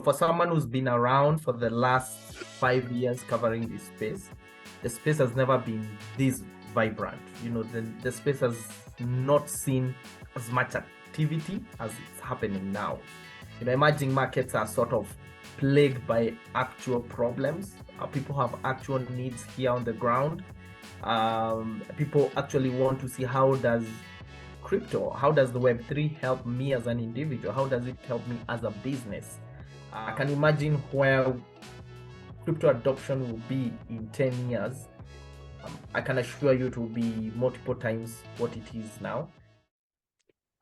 for someone who's been around for the last 5 years covering this space, the space has never been this vibrant. The space has not seen as much activity as it's happening now. Emerging markets are sort of plagued by actual problems. People have actual needs here on the ground. People actually want to see, how does the Web3 help me as an individual? How does it help me as a business? I can imagine where crypto adoption will be in 10 years. I can assure you it will be multiple times what it is now.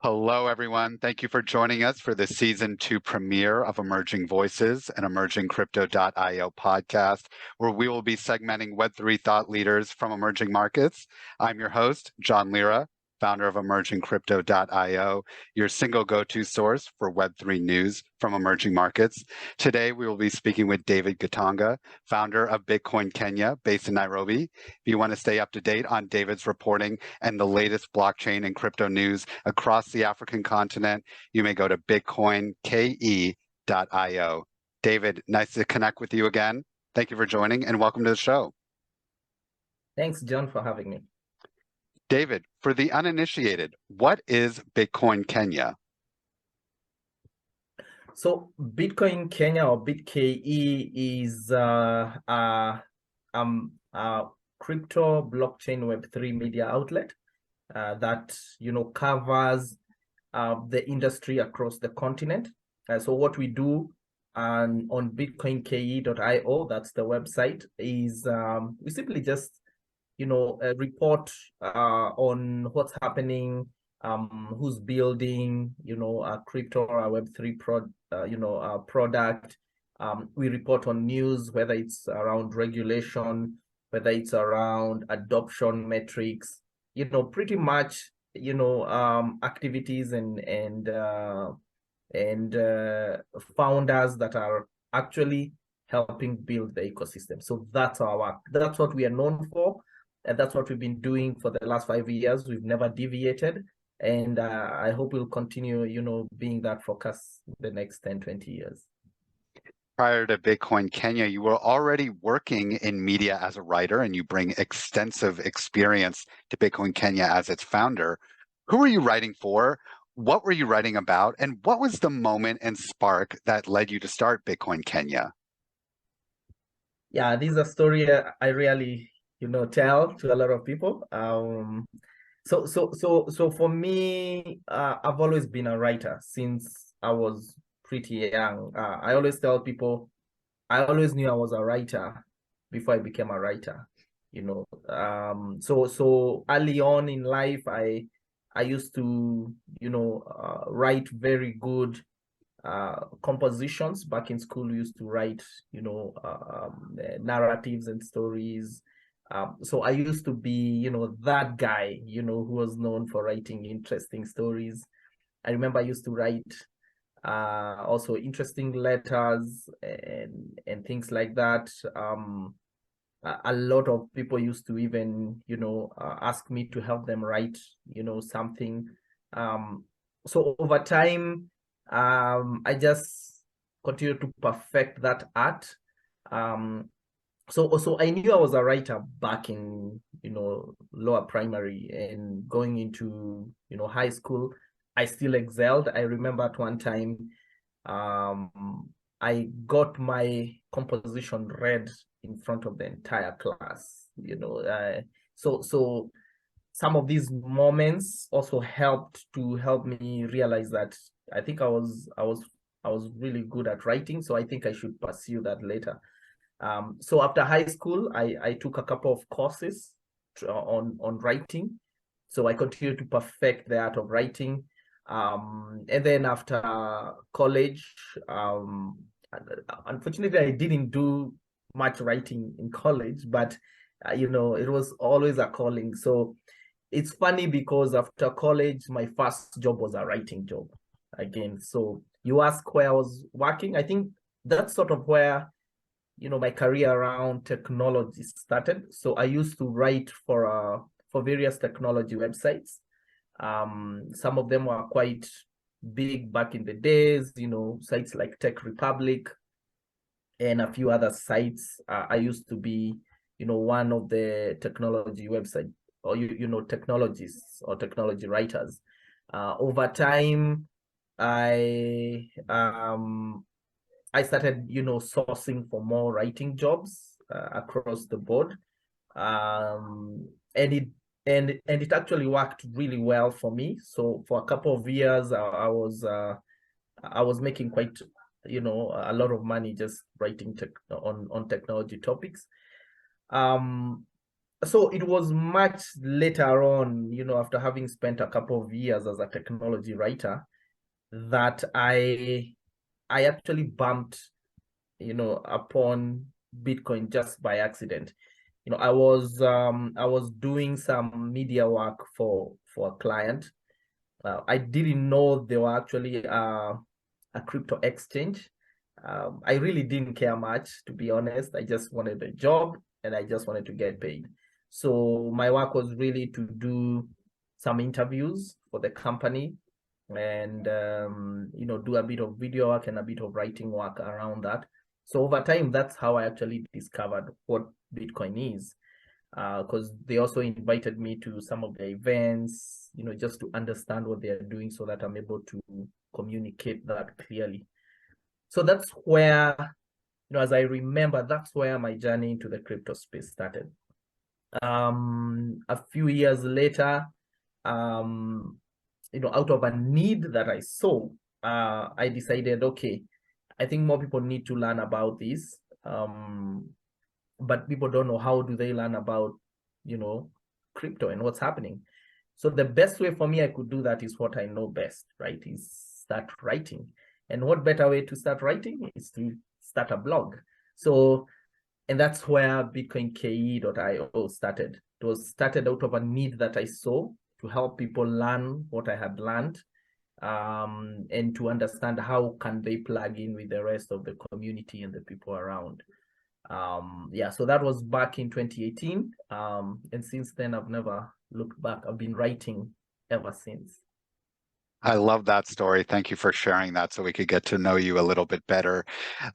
Hello, everyone. Thank you for joining us for the Season 2 premiere of Emerging Voices, an EmergingCrypto.io podcast, where we will be segmenting Web3 thought leaders from emerging markets. I'm your host, John Lira, founder of EmergingCrypto.io, your single go-to source for Web3 news from emerging markets. Today, we will be speaking with David Gitonga, founder of BitcoinKE, based in Nairobi. If you want to stay up to date on David's reporting and the latest blockchain and crypto news across the African continent, you may go to BitcoinKE.io. David, nice to connect with you again. Thank you for joining and welcome to the show. Thanks, John, for having me. David, for the uninitiated, what is BitcoinKE? So BitcoinKE or BitKE is a crypto blockchain Web3 media outlet that covers the industry across the continent. So what we do on BitcoinKE.io, that's the website, is we simply just report on what's happening, who's building, a crypto or a Web3 product. We report on news, whether it's around regulation, whether it's around adoption metrics, pretty much, activities and founders that are actually helping build the ecosystem. So that's our work. That's what we are known for. And that's what we've been doing for the last 5 years. We've never deviated. And I hope we'll continue, being that focus the next 10, 20 years. Prior to BitcoinKE, you were already working in media as a writer, and you bring extensive experience to BitcoinKE as its founder. Who were you writing for? What were you writing about? And what was the moment and spark that led you to start BitcoinKE? Yeah, this is a story I really tell to a lot of people. So for me, I've always been a writer since I was pretty young. I always tell people, I always knew I was a writer before I became a writer. So early on in life, I used to write very good compositions. Back in school, we used to write narratives and stories. So I used to be that guy who was known for writing interesting stories. I remember I used to write also interesting letters and things like that. A lot of people used to even ask me to help them write something. So over time, I just continued to perfect that art. So I knew I was a writer back in lower primary, and going into high school, I still excelled. I remember at one time I got my composition read in front of the entire class. So some of these moments also helped me realize that I think I was really good at writing, so I think I should pursue that later. So after high school, I took a couple of courses on writing. So I continued to perfect the art of writing. And then after college, unfortunately, I didn't do much writing in college, but it was always a calling. So it's funny because after college, my first job was a writing job again. So you ask where I was working. I think that's sort of where my career around technology started. So I used to write for various technology websites. Some of them were quite big back in the days, sites like Tech Republic and a few other sites. I used to be, one of the technology website or, technologists or technology writers. Over time, I started, sourcing for more writing jobs across the board. And it actually worked really well for me. So for a couple of years, I was making quite, a lot of money just writing on technology topics. So it was much later on, after having spent a couple of years as a technology writer, that I actually bumped, upon Bitcoin just by accident. I was doing some media work for a client. I didn't know they were actually a crypto exchange. I really didn't care much, to be honest. I just wanted a job and I just wanted to get paid. So my work was really to do some interviews for the company and do a bit of video work and a bit of writing work around that. So over time, that's how I actually discovered what Bitcoin is, because they also invited me to some of the events, just to understand what they are doing so that I'm able to communicate that clearly. So that's where, as I remember, that's where my journey into the crypto space started. A few years later, out of a need that I saw, I decided, okay, I think more people need to learn about this. But people don't know how do they learn about, crypto and what's happening. So the best way for me I could do that is what I know best, right? Is start writing. And what better way to start writing is to start a blog. So, and that's where BitcoinKE.io started. It was started out of a need that I saw to help people learn what I had learned, and to understand how can they plug in with the rest of the community and the people around. Yeah, so that was back in 2018. And since then, I've never looked back. I've been writing ever since. I love that story. Thank you for sharing that so we could get to know you a little bit better.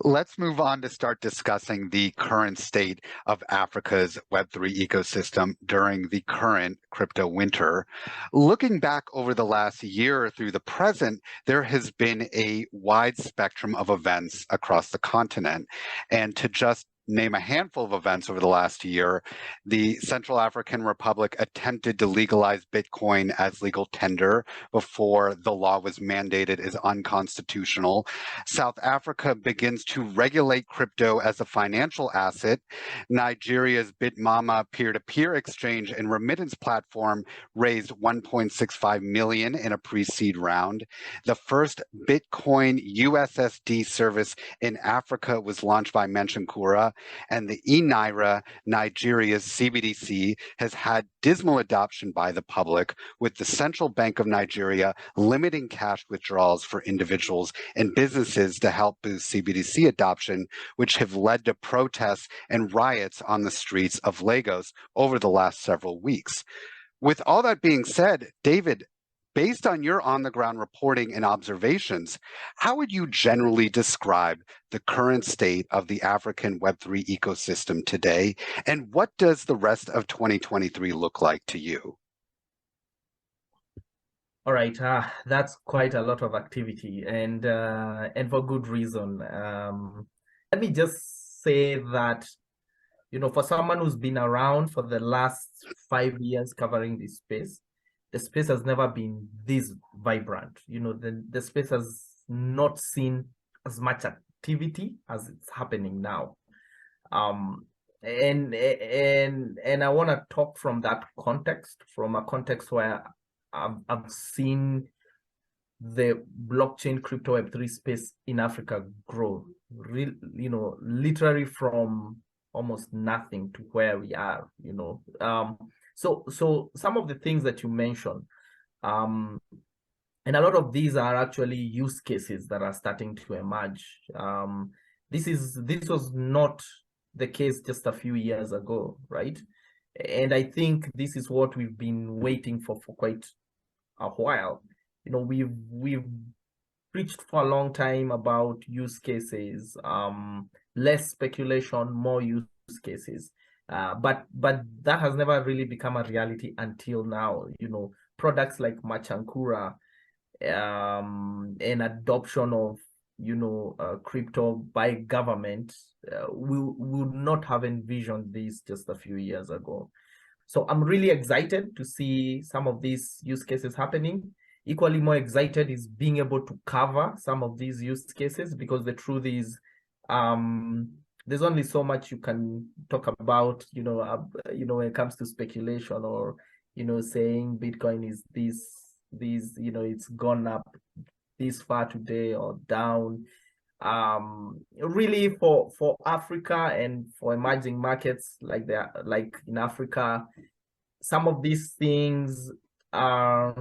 Let's move on to start discussing the current state of Africa's Web3 ecosystem during the current crypto winter. Looking back over the last year through the present, there has been a wide spectrum of events across the continent. And to just name a handful of events over the last year, the Central African Republic attempted to legalize Bitcoin as legal tender before the law was mandated as unconstitutional. South Africa begins to regulate crypto as a financial asset. Nigeria's Bitmama peer-to-peer exchange and remittance platform raised $1.65 million in a pre-seed round. The first Bitcoin USSD service in Africa was launched by Menchinkura, and the eNaira, Nigeria's CBDC, has had dismal adoption by the public, with the Central Bank of Nigeria limiting cash withdrawals for individuals and businesses to help boost CBDC adoption, which have led to protests and riots on the streets of Lagos over the last several weeks. With all that being said, David, based on your on-the-ground reporting and observations, how would you generally describe the current state of the African Web3 ecosystem today, and what does the rest of 2023 look like to you? All right, that's quite a lot of activity, and for good reason. Let me just say that, for someone who's been around for the last 5 years covering this space, the space has never been this vibrant. The space has not seen as much activity as it's happening now. And I want to talk from that context, from a context where I've seen the blockchain crypto Web3 space in Africa grow, literally from almost nothing to where we are, So some of the things that you mentioned, and a lot of these are actually use cases that are starting to emerge. This was not the case just a few years ago, right? And I think this is what we've been waiting for quite a while. We've preached for a long time about use cases, less speculation, more use cases. But that has never really become a reality until now. Products like Machankura, and adoption of crypto by government, we would not have envisioned this just a few years ago. So I'm really excited to see some of these use cases happening. Equally more excited is being able to cover some of these use cases, because the truth is, there's only so much you can talk about, when it comes to speculation, or, saying Bitcoin is this, it's gone up this far today or down. Really for Africa and for emerging markets like in Africa, some of these things are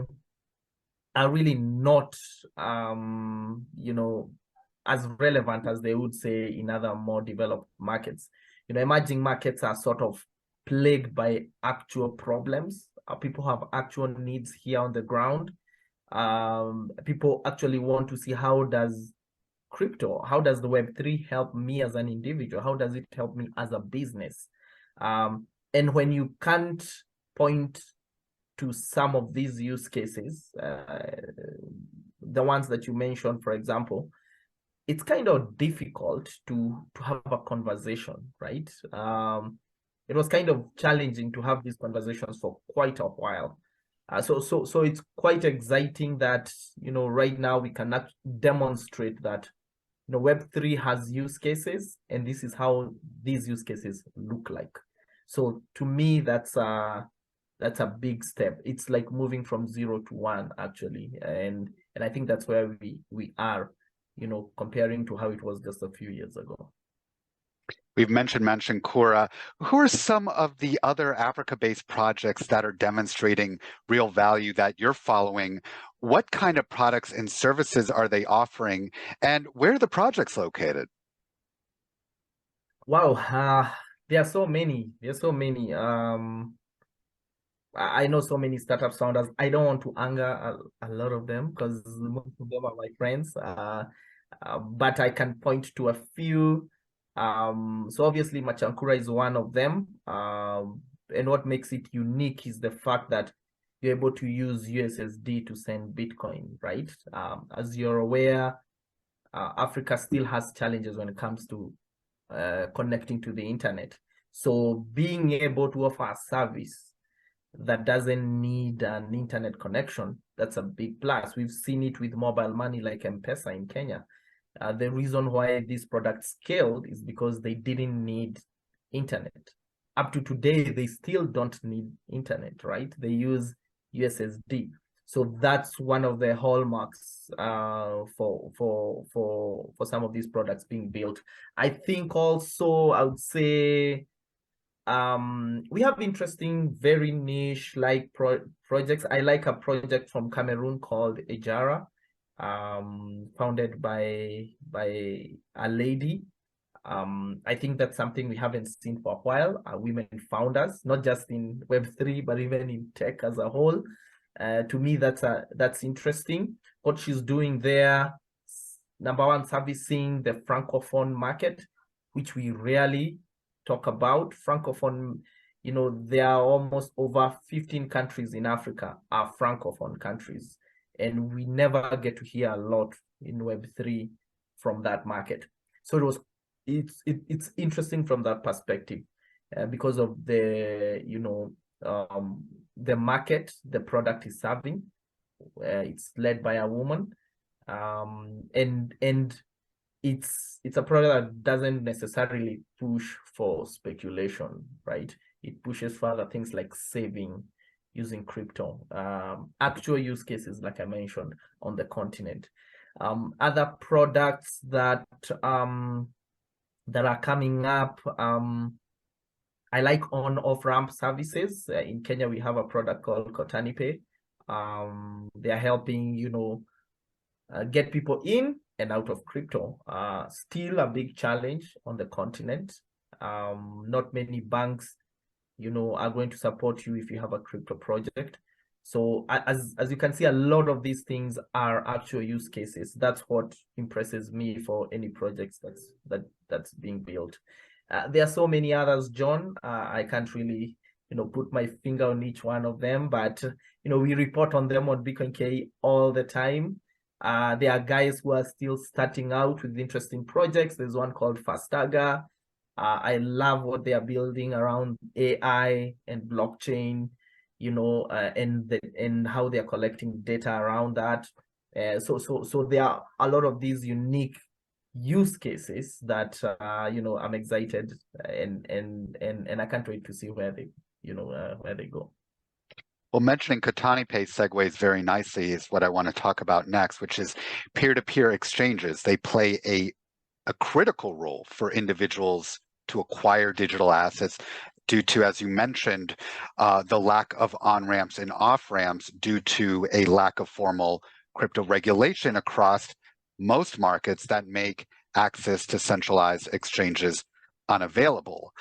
really not as relevant as they would say in other more developed markets. Emerging markets are sort of plagued by actual problems. People have actual needs here on the ground. People actually want to see, how does the Web3 help me as an individual? How does it help me as a business? And when you can't point to some of these use cases, the ones that you mentioned, for example, it's kind of difficult to have a conversation, right? It was kind of challenging to have these conversations for quite a while. So it's quite exciting that, right now we can demonstrate that, Web3 has use cases, and this is how these use cases look like. So to me, that's a big step. It's like moving from 0 to 1, actually. And I think that's where we are, comparing to how it was just a few years ago. We've mentioned Machankura. Who are some of the other Africa-based projects that are demonstrating real value that you're following? What kind of products and services are they offering? And where are the projects located? Wow, there are so many. I know so many startup founders. I don't want to anger a lot of them, because most of them are my friends. But I can point to a few. So obviously Machankura is one of them. And what makes it unique is the fact that you're able to use USSD to send Bitcoin, right? As you're aware, Africa still has challenges when it comes to connecting to the internet. So being able to offer a service that doesn't need an internet connection, that's a big plus. We've seen it with mobile money like M-Pesa in Kenya. The reason why these products scaled is because they didn't need internet. Up to today, they still don't need internet, right? They use USSD. So that's one of the hallmarks for some of these products being built. I think also, I would say, we have interesting, very niche like projects. I like a project from Cameroon called Ejara, founded by a lady. I think that's something we haven't seen for a while. Women founders, not just in Web3, but even in tech as a whole. To me, that's interesting. What she's doing there, number one, servicing the Francophone market, which we rarely talk about. Francophone, there are almost over 15 countries in Africa are Francophone countries, and we never get to hear a lot in Web3 from that market. So it's interesting from that perspective, because of the the market the product is serving. It's led by a woman, and it's a product that doesn't necessarily push for speculation, right? It pushes for other things like saving using crypto, actual use cases, like I mentioned, on the continent. Other products that are coming up, I like on-off ramp services. In Kenya, we have a product called Kotani. They are helping, get people in and out of crypto. Still a big challenge on the continent. Not many banks, are going to support you if you have a crypto project. So as you can see, a lot of these things are actual use cases. That's what impresses me for any projects that's being built. There are so many others, John. I can't really put my finger on each one of them, but we report on them on BitcoinKE all the time. There are guys who are still starting out with interesting projects. There's one called Fastaga. I love what they are building around AI and blockchain, and how they are collecting data around that. So there are a lot of these unique use cases that I'm excited, and I can't wait to see where they go. Well, mentioning Katani Pay segues very nicely is what I want to talk about next, which is peer-to-peer exchanges. They play a critical role for individuals to acquire digital assets due to, as you mentioned, the lack of on-ramps and off-ramps due to a lack of formal crypto regulation across most markets that make access to centralized exchanges unavailable.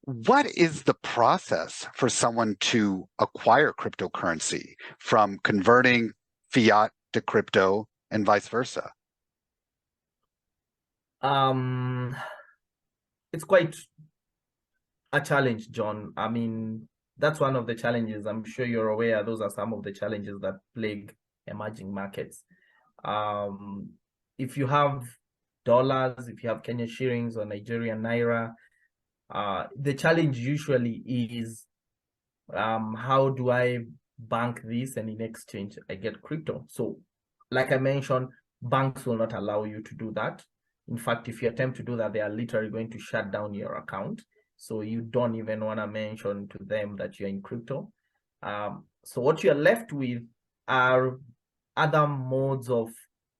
What is the process for someone to acquire cryptocurrency, from converting fiat to crypto and vice versa? It's quite a challenge, John. I mean, that's one of the challenges. I'm sure you're aware. Those are some of the challenges that plague emerging markets. If you have dollars, if you have Kenyan shillings or Nigerian naira, the challenge usually is, how do I bank this and in exchange I get crypto? So like I mentioned, banks will not allow you to do that. In fact, if you attempt to do that, they are literally going to shut down your account. So you don't even want to mention to them that you're in crypto. So what you're left with are other modes of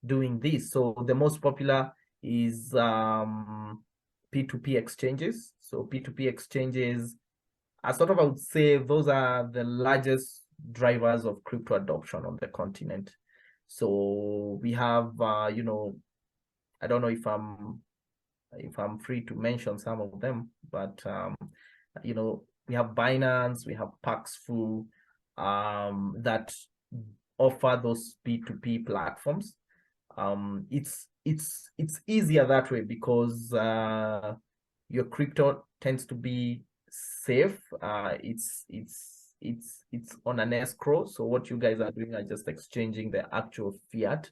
doing this. So the most popular is P2P exchanges. So P2P exchanges, I would say those are the largest drivers of crypto adoption on the continent. So we have, I don't know if I'm free to mention some of them, but we have Binance, we have Paxful, that offer those P2P platforms. It's easier that way because your crypto tends to be safe. It's on an escrow. So what you guys are doing are just exchanging the actual fiat.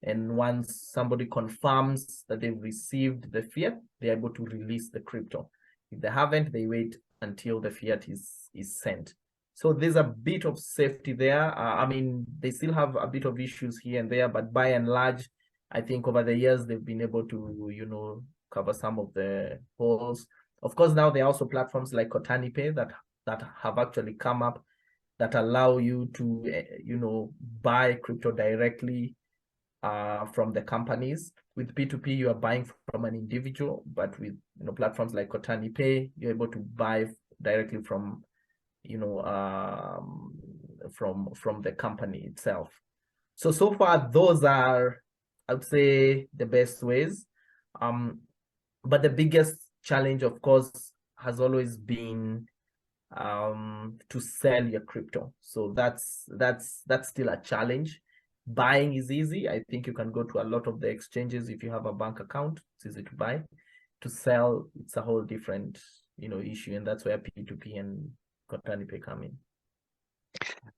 And once somebody confirms that they've received the fiat, they're able to release the crypto. If they haven't, they wait until the fiat is sent. So there's a bit of safety there. I mean, they still have a bit of issues here and there, but by and large, I think over the years, they've been able to, cover some of the holes. Of course, now there are also platforms like Katani Pay that have actually come up that allow you to, buy crypto directly from the companies. With P2P, you are buying from an individual, but with platforms like Katani Pay, you're able to buy directly from from the company itself. So far, those are, I would say, the best ways. But the biggest challenge, of course, has always been to sell your crypto. So that's still a challenge. Buying is easy. I think you can go to a lot of the exchanges if you have a bank account. It's easy to buy. To sell, it's a whole different issue, and that's where P2P and Katani Pay come in.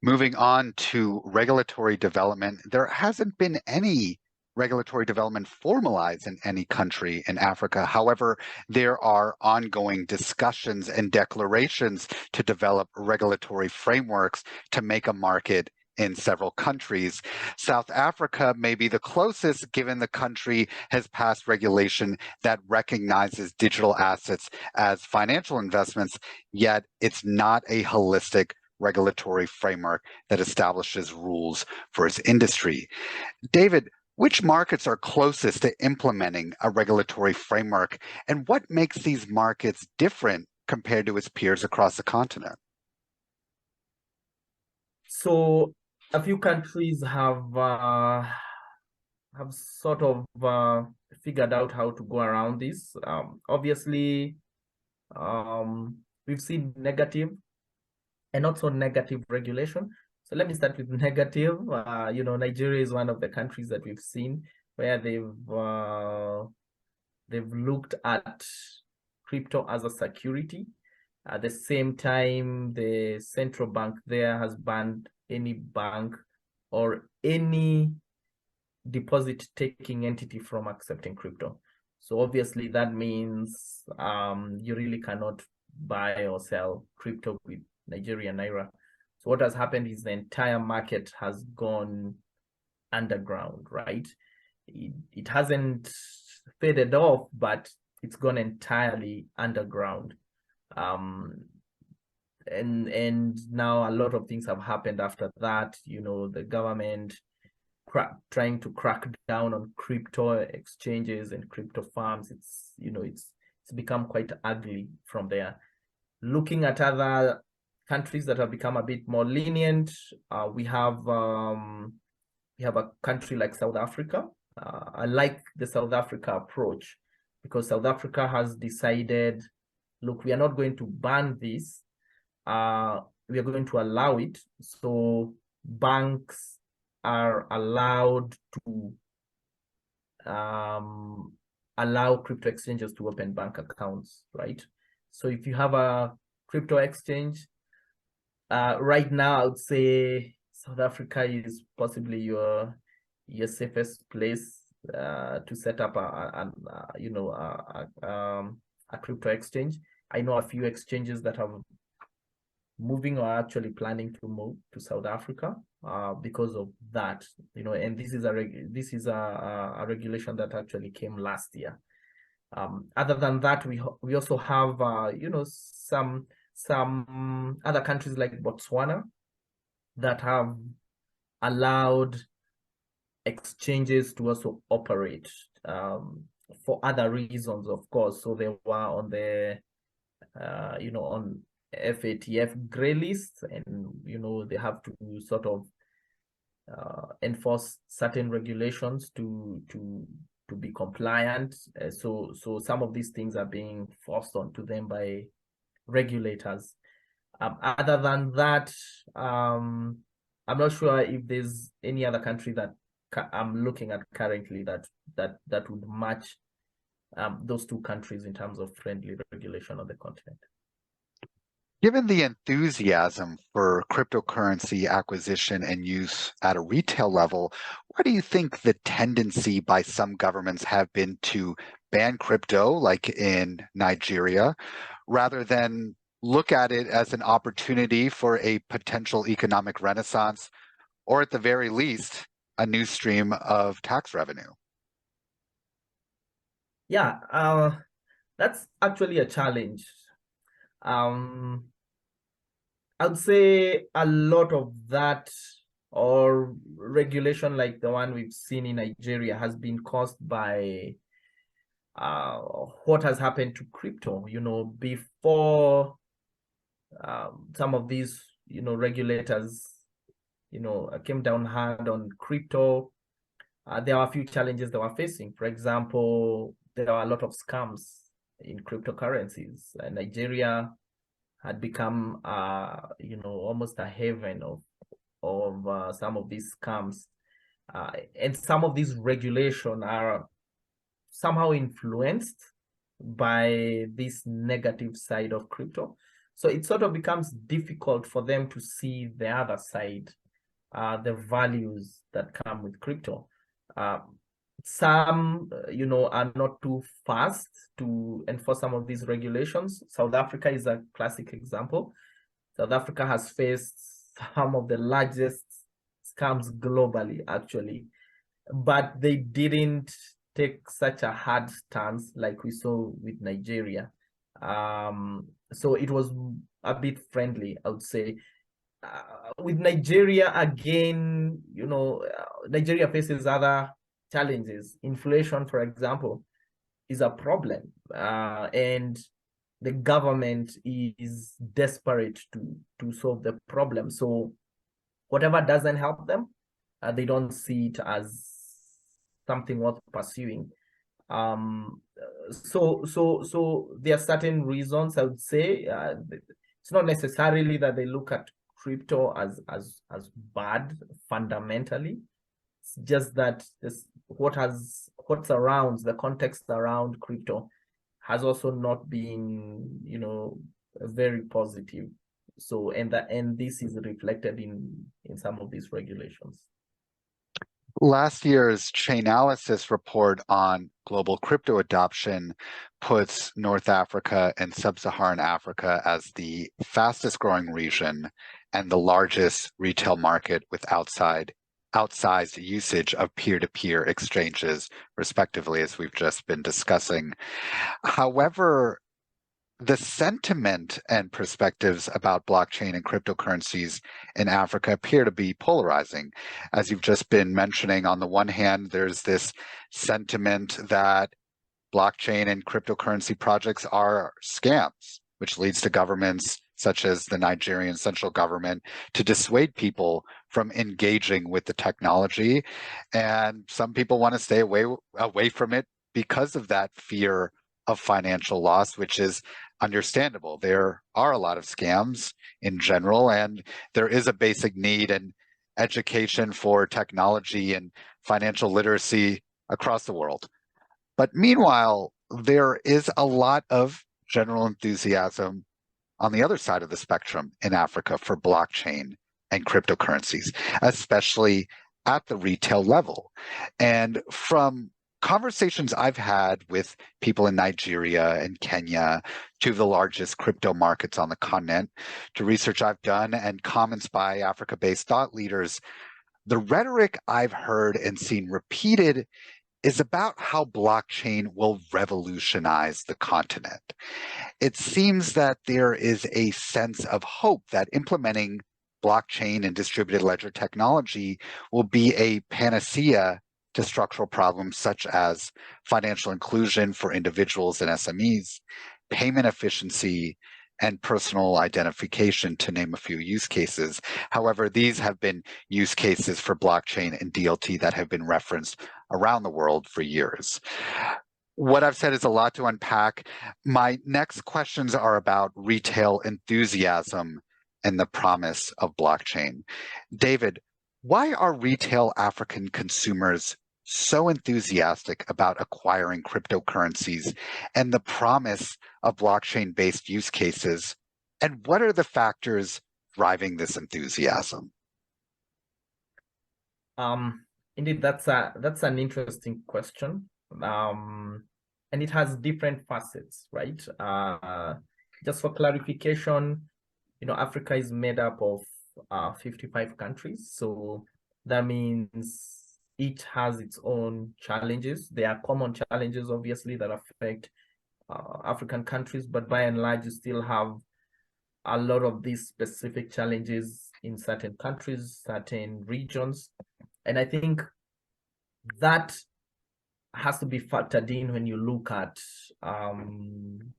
Moving on to regulatory development, there hasn't been any regulatory development formalized in any country in Africa. However, there are ongoing discussions and declarations to develop regulatory frameworks to make a market in several countries. South Africa may be the closest, given the country has passed regulation that recognizes digital assets as financial investments, yet it's not a holistic regulatory framework that establishes rules for its industry. David, which markets are closest to implementing a regulatory framework, and what makes these markets different compared to its peers across the continent? So a few countries have sort of figured out how to go around this. Obviously, we've seen negative and not so negative regulation. So let me start with negative. Nigeria is one of the countries that we've seen where they've looked at crypto as a security. At the same time, the central bank there has banned any bank or any deposit-taking entity from accepting crypto. So obviously that means you really cannot buy or sell crypto with Nigerian naira. So what has happened is the entire market has gone underground, right? It hasn't faded off, but it's gone entirely underground. And now a lot of things have happened after that. The government trying to crack down on crypto exchanges and crypto farms. It's become quite ugly from there. Looking at other countries that have become a bit more lenient, we have a country like South Africa. I like the South Africa approach because South Africa has decided, look, we are not going to ban this. We are going to allow it. So banks are allowed to allow crypto exchanges to open bank accounts, right? So if you have a crypto exchange, right now I would say South Africa is possibly your safest place to set up a crypto exchange. I know a few exchanges that have moving or actually planning to move to South Africa because of that, and this is a regulation that actually came last year. Other than that, we also have some other countries like Botswana that have allowed exchanges to also operate for other reasons, of course. So they were on the on FATF gray list, and they have to sort of enforce certain regulations to be compliant. So some of these things are being forced onto them by regulators. Other than that, I'm not sure if there's any other country that I'm looking at currently that would match those two countries in terms of friendly regulation on the continent. Given the enthusiasm for cryptocurrency acquisition and use at a retail level, why do you think the tendency by some governments have been to ban crypto, like in Nigeria, rather than look at it as an opportunity for a potential economic renaissance, or at the very least, a new stream of tax revenue? Yeah, that's actually a challenge. I would say a lot of that or regulation like the one we've seen in Nigeria has been caused by what has happened to crypto. Before some of these, regulators, came down hard on crypto, there are a few challenges they were facing. For example, there are a lot of scams in cryptocurrencies. Nigeria had become, almost a haven of some of these scams, and some of these regulations are somehow influenced by this negative side of crypto. So it sort of becomes difficult for them to see the other side, the values that come with crypto. Some, are not too fast to enforce some of these regulations. South Africa is a classic example. South Africa has faced some of the largest scams globally, actually, but they didn't take such a hard stance like we saw with Nigeria. So it was a bit friendly, I would say. With Nigeria, again, Nigeria faces other challenges. Inflation, for example, is a problem, and the government is desperate to solve the problem. So whatever doesn't help them, they don't see it as something worth pursuing. So there are certain reasons, I would say. It's not necessarily that they look at crypto as bad fundamentally. It's just that what surrounds the context around crypto has also not been, very positive. So and this is reflected in some of these regulations. Last year's Chainalysis report on global crypto adoption puts North Africa and Sub-Saharan Africa as the fastest growing region and the largest retail market with outsized usage of peer-to-peer exchanges, respectively, as we've just been discussing. However, the sentiment and perspectives about blockchain and cryptocurrencies in Africa appear to be polarizing. As you've just been mentioning, on the one hand, there's this sentiment that blockchain and cryptocurrency projects are scams, which leads to governments such as the Nigerian central government to dissuade people from engaging with the technology. And some people want to stay away from it because of that fear of financial loss, which is understandable. There are a lot of scams in general, and there is a basic need and education for technology and financial literacy across the world. But meanwhile, there is a lot of general enthusiasm on the other side of the spectrum in Africa for blockchain and cryptocurrencies, especially at the retail level. And from conversations I've had with people in Nigeria and Kenya, two of the largest crypto markets on the continent, to research I've done and comments by Africa-based thought leaders, the rhetoric I've heard and seen repeated is about how blockchain will revolutionize the continent. It seems that there is a sense of hope that implementing blockchain and distributed ledger technology will be a panacea to structural problems such as financial inclusion for individuals and SMEs, payment efficiency, and personal identification, to name a few use cases. However, these have been use cases for blockchain and DLT that have been referenced around the world for years. What I've said is a lot to unpack. My next questions are about retail enthusiasm and the promise of blockchain. David, why are retail African consumers so enthusiastic about acquiring cryptocurrencies and the promise of blockchain-based use cases? And what are the factors driving this enthusiasm? Indeed, that's an interesting question. And it has different facets, right? Just for clarification, Africa is made up of 55 countries. So that means each has its own challenges. There are common challenges, obviously, that affect African countries, but by and large, you still have a lot of these specific challenges in certain countries, certain regions. And I think that has to be factored in when you look at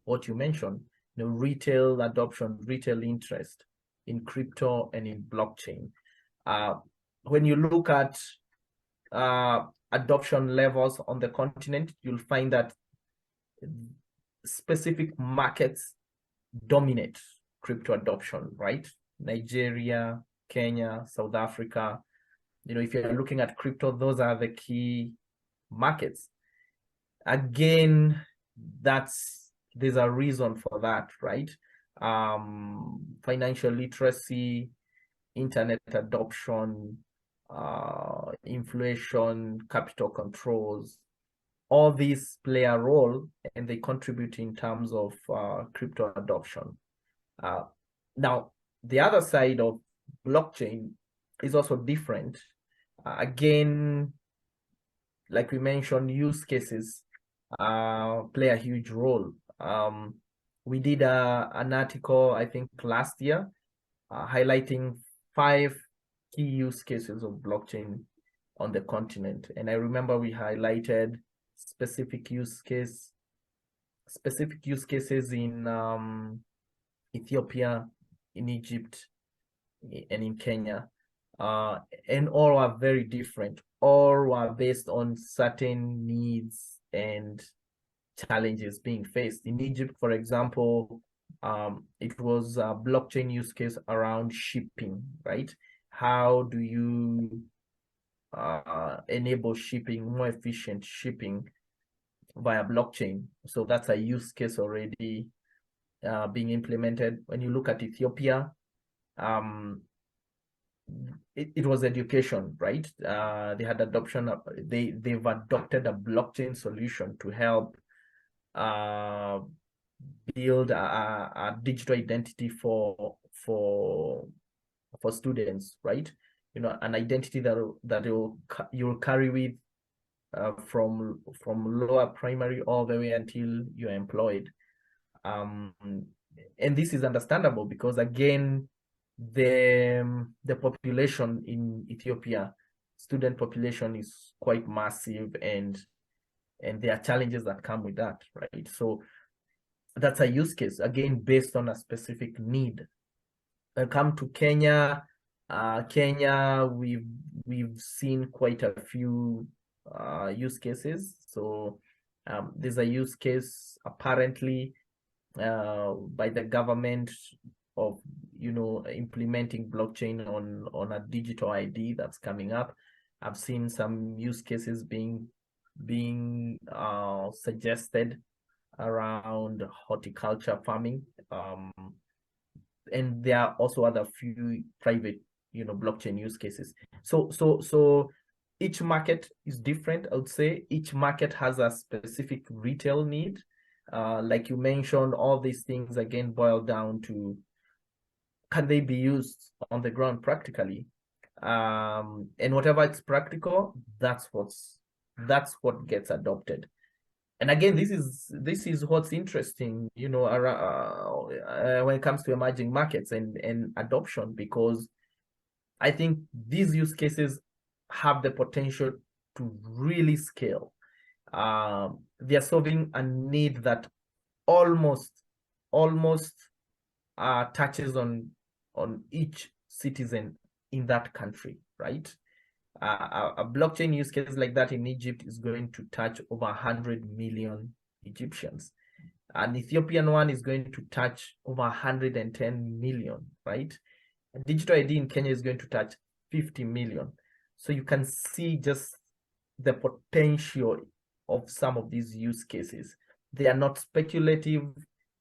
what you mentioned, retail adoption, retail interest in crypto and in blockchain. When you look at adoption levels on the continent, you'll find that specific markets dominate crypto adoption, right? Nigeria, Kenya, South Africa. If you're looking at crypto, those are the key markets. Again, there's a reason for that, right? Financial literacy, internet adoption, inflation, capital controls, all these play a role and they contribute in terms of crypto adoption. Now, the other side of blockchain is also different. Again, like we mentioned, use cases play a huge role. We did an article, I think, last year highlighting 5 key use cases of blockchain on the continent. And I remember we highlighted specific use cases in Ethiopia, in Egypt, and in Kenya. And all are very different. All are based on certain needs and challenges being faced. In Egypt, for example, It was a blockchain use case around shipping, right? How do you enable shipping, more efficient shipping via blockchain? So that's a use case already being implemented. When you look at Ethiopia, it was education, right? They had adoption. They've adopted a blockchain solution to help build a digital identity for students, right? You know, an identity that you'll carry with from lower primary all the way until you're employed. And this is understandable because, again, the population in Ethiopia, student population, is quite massive, and there are challenges that come with that, right? So that's a use case, again, based on a specific need. Come to Kenya. Kenya, we've seen quite a few use cases. So there's a use case apparently by the government of, you know, implementing blockchain on a digital ID that's coming up. I've seen some use cases being suggested around horticulture farming, and there are also other few private, you know, blockchain use cases. So each market is different. I would say each market has a specific retail need. Like you mentioned, all these things again boil down to, can they be used on the ground practically? And whatever it's practical, that's what gets adopted. And again, this is what's interesting, you know, when it comes to emerging markets and adoption, because I think these use cases have the potential to really scale. They are solving a need that almost touches on each citizen in that country, right? A blockchain use case like that in Egypt is going to touch over 100 million Egyptians. An Ethiopian one is going to touch over 110 million, right? A digital ID in Kenya is going to touch 50 million. So you can see just the potential of some of these use cases. They are not speculative.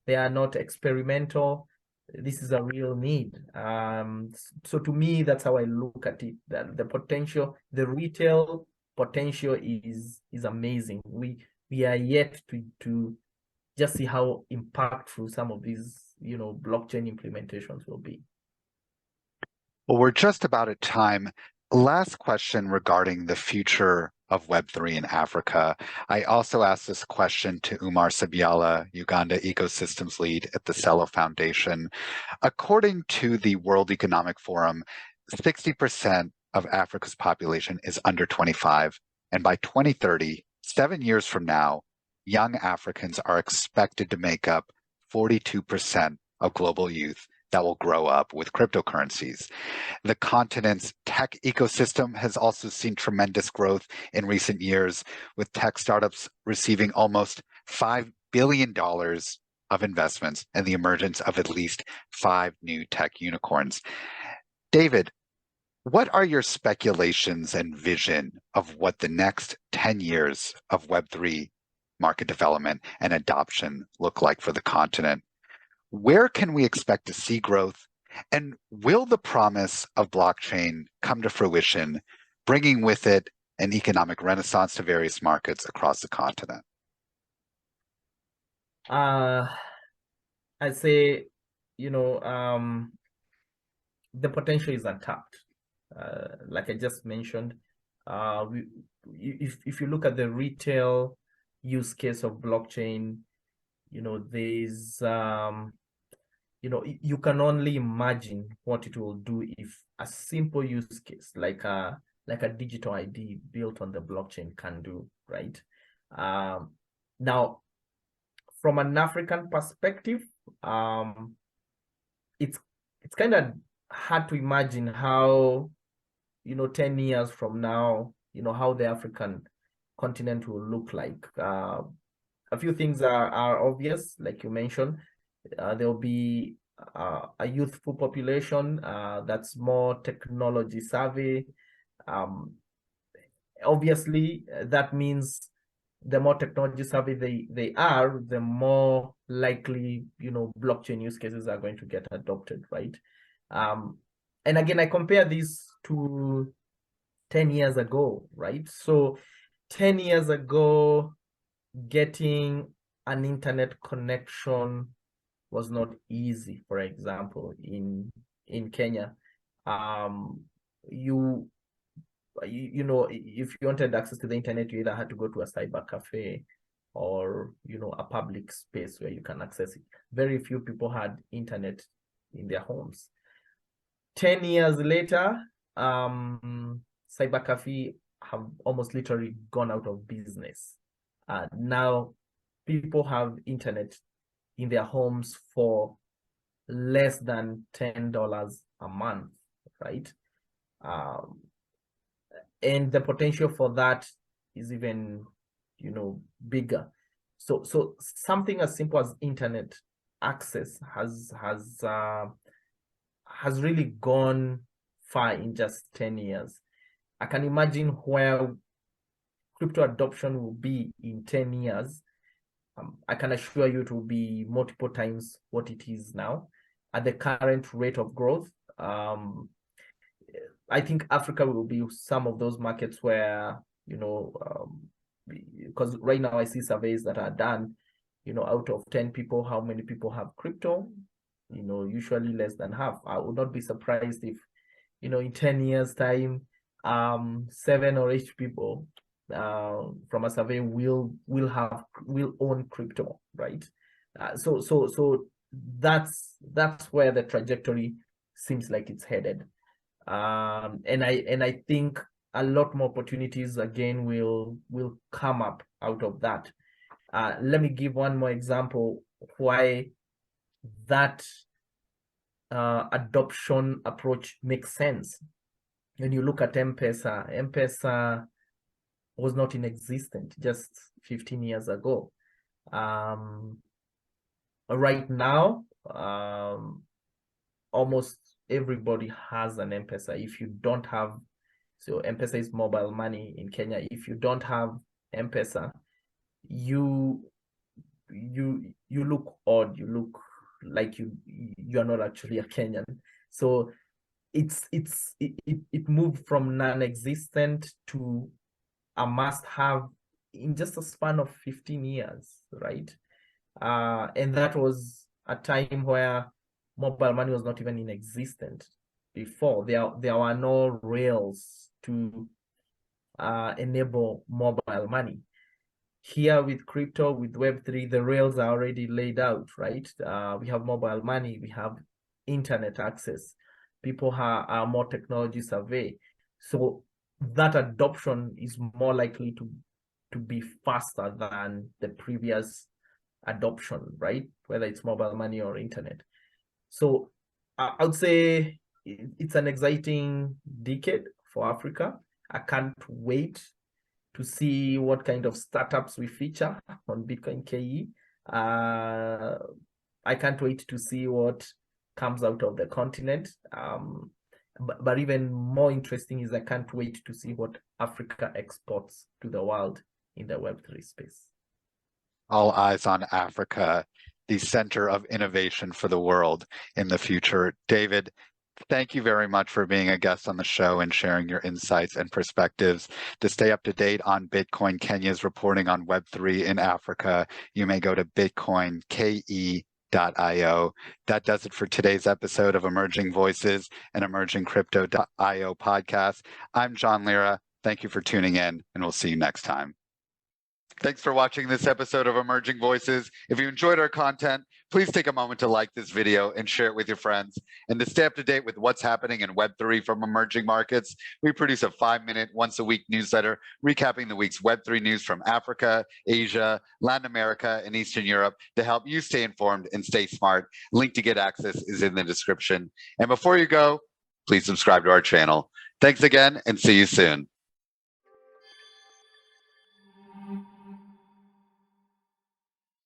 They are not experimental. This is a real need. So to me, that's how I look at it. The potential, the retail potential is amazing. We are yet to just see how impactful some of these, you know, blockchain implementations will be. Well, we're just about at time. Last question regarding the future of Web3 in Africa. I also asked this question to Umar Sabiala, Uganda Ecosystems Lead at the Cello Foundation. According to the World Economic Forum, 60% of Africa's population is under 25. And by 2030, 7 years from now, young Africans are expected to make up 42% of global youth that will grow up with cryptocurrencies. The continent's tech ecosystem has also seen tremendous growth in recent years, with tech startups receiving almost $5 billion of investments and the emergence of at least 5 new tech unicorns. David, what are your speculations and vision of what the next 10 years of Web3 market development and adoption look like for the continent? Where can we expect to see growth? And will the promise of blockchain come to fruition, bringing with it an economic renaissance to various markets across the continent? I'd say, you know, the potential is untapped. Like I just mentioned, if you look at the retail use case of blockchain, you know, there's you know, you can only imagine what it will do if a simple use case like a digital ID built on the blockchain can do, right? Now, from an African perspective, it's kind of hard to imagine how, you know, 10 years from now, you know, how the African continent will look like. A few things are obvious, like you mentioned. There'll be a youthful population that's more technology savvy. Obviously, that means the more technology savvy they are, the more likely, blockchain use cases are going to get adopted, right? And again, I compare this to 10 years ago, right? So 10 years ago, getting an internet connection was not easy. For example, in Kenya, if you wanted access to the internet, you either had to go to a cyber cafe or a public space where you can access it. Very few people had internet in their homes. 10 years later, cyber cafe have almost literally gone out of business. Now people have internet in their homes for less than $10 a month, right? And the potential for that is even, bigger. So something as simple as internet access has really gone far in just 10 years. I can imagine where crypto adoption will be in 10 years. I can assure you it will be multiple times what it is now at the current rate of growth. I think Africa will be some of those markets where, because right now I see surveys that are done, out of 10 people, how many people have crypto? Usually less than half. I would not be surprised if, in 10 years time, 7 or 8 people from a survey will own crypto, right? So that's where the trajectory seems like it's headed. And I think a lot more opportunities again will come up out of that. Let me give one more example why that adoption approach makes sense. When you look at M-Pesa was not in existence just 15 years ago. Right now, almost everybody has an M-Pesa. If you don't have, so M-Pesa is mobile money in Kenya. If you don't have M-Pesa, you look odd. You look like you are not actually a Kenyan. So it moved from non-existent to a must-have in just a span of 15 years, right? And that was a time where mobile money was not even in existence before. There were no rails to enable mobile money. Here with crypto, with Web3, the rails are already laid out, right? We have mobile money, we have internet access. People are more technology savvy. So that adoption is more likely to be faster than the previous adoption, right? Whether it's mobile money or internet. So I would say it's an exciting decade for Africa. I can't wait to see what kind of startups we feature on BitcoinKE. I can't wait to see what comes out of the continent. But even more interesting is I can't wait to see what Africa exports to the world in the Web3 space. All eyes on Africa, the center of innovation for the world in the future. David, thank you very much for being a guest on the show and sharing your insights and perspectives. To stay up to date on BitcoinKE's reporting on Web3 in Africa, you may go to BitcoinKE.io. That does it for today's episode of Emerging Voices and EmergingCrypto.io podcast. I'm John Lira. Thank you for tuning in, and we'll see you next time. Thanks for watching this episode of Emerging Voices. If you enjoyed our content, please take a moment to like this video and share it with your friends. And to stay up to date with what's happening in Web3 from emerging markets, we produce a 5-minute, once-a-week newsletter recapping the week's Web3 news from Africa, Asia, Latin America, and Eastern Europe to help you stay informed and stay smart. Link to get access is in the description. And before you go, please subscribe to our channel. Thanks again, and see you soon.